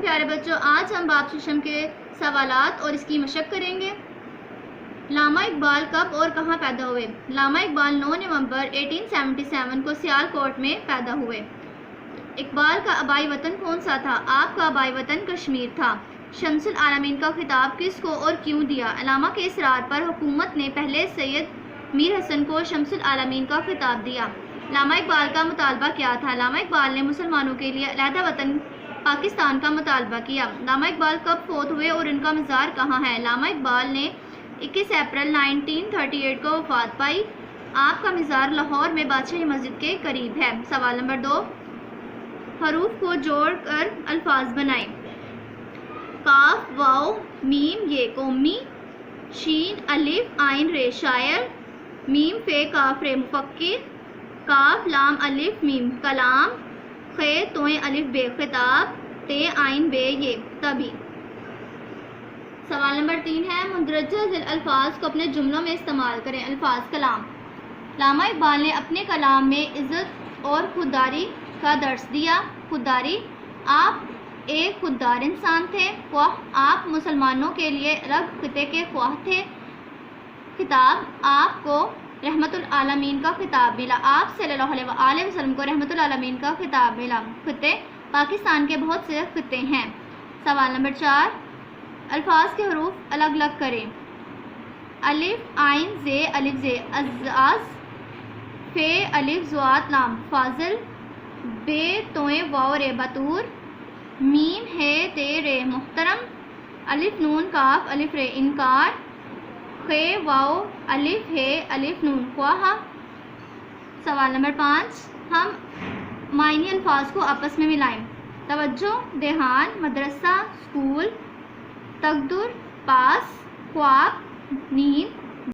پیارے بچوں، آج ہم باب ششم کے سوالات اور اس کی مشق کریں گے۔ علامہ اقبال کب اور کہاں پیدا ہوئے؟ علامہ اقبال 9 نومبر 1877 کو سیالکوٹ میں پیدا ہوئے۔ اقبال کا آبائی وطن کون سا تھا؟ آپ کا آبائی وطن کشمیر تھا۔ شمس العالمین کا خطاب کس کو اور کیوں دیا؟ علامہ کے اصرار پر حکومت نے پہلے سید میر حسن کو شمس العالمین کا خطاب دیا۔ علامہ اقبال کا مطالبہ کیا تھا؟ علامہ اقبال نے مسلمانوں کے لیے علیحدہ وطن پاکستان کا مطالبہ کیا۔ علامہ اقبال کب فوت ہوئے اور ان کا مزار کہاں ہے؟ علامہ اقبال نے 21 اپریل 1938 کو وفات پائی۔ آپ کا مزار لاہور میں بادشاہی مسجد کے قریب ہے۔ سوال نمبر 2، حروف کو جوڑ کر الفاظ بنائیں۔ کاف واو میم یہ قومی، شین الف عین رے شاعر، میم فے کاف رے مفکر، کاف لام الف میم کلام، خے توئیں الف بے خطاب، تے عین بے یہ طبی۔ سوال نمبر 3 ہے، مندرجہ ذیل الفاظ کو اپنے جملوں میں استعمال کریں۔ الفاظ کلام۔ علامہ اقبال نے اپنے کلام میں عزت اور خودداری کا درس دیا۔ خودداری، آپ ایک خوددار انسان تھے۔ خواہ، آپ مسلمانوں کے لیے الگ خطے کے خواہ تھے۔ خطاب، آپ کو رحمت العالمین کا خطاب ملا۔ آپ صلی اللہ علیہ وآلہ وسلم کو رحمت العالمین کا خطاب ملا۔ خطے، پاکستان کے بہت سے خطے ہیں۔ سوال نمبر 4، الفاظ کے حروف الگ الگ کریں۔ الف عین زے الف زے اعزاز، فے الف زوات لام فاضل، بے توئیں واو رے بطور، میم ہے تے رے محترم، الف نون کاف الف رے انکار، خے واو الف ہے الف نون خواہا۔ سوال نمبر 5، ہم معنی الفاظ کو آپس میں ملائیں۔ توجہ، دھیان، مدرسہ، اسکول، تقدر، پاس، خواب، نیند،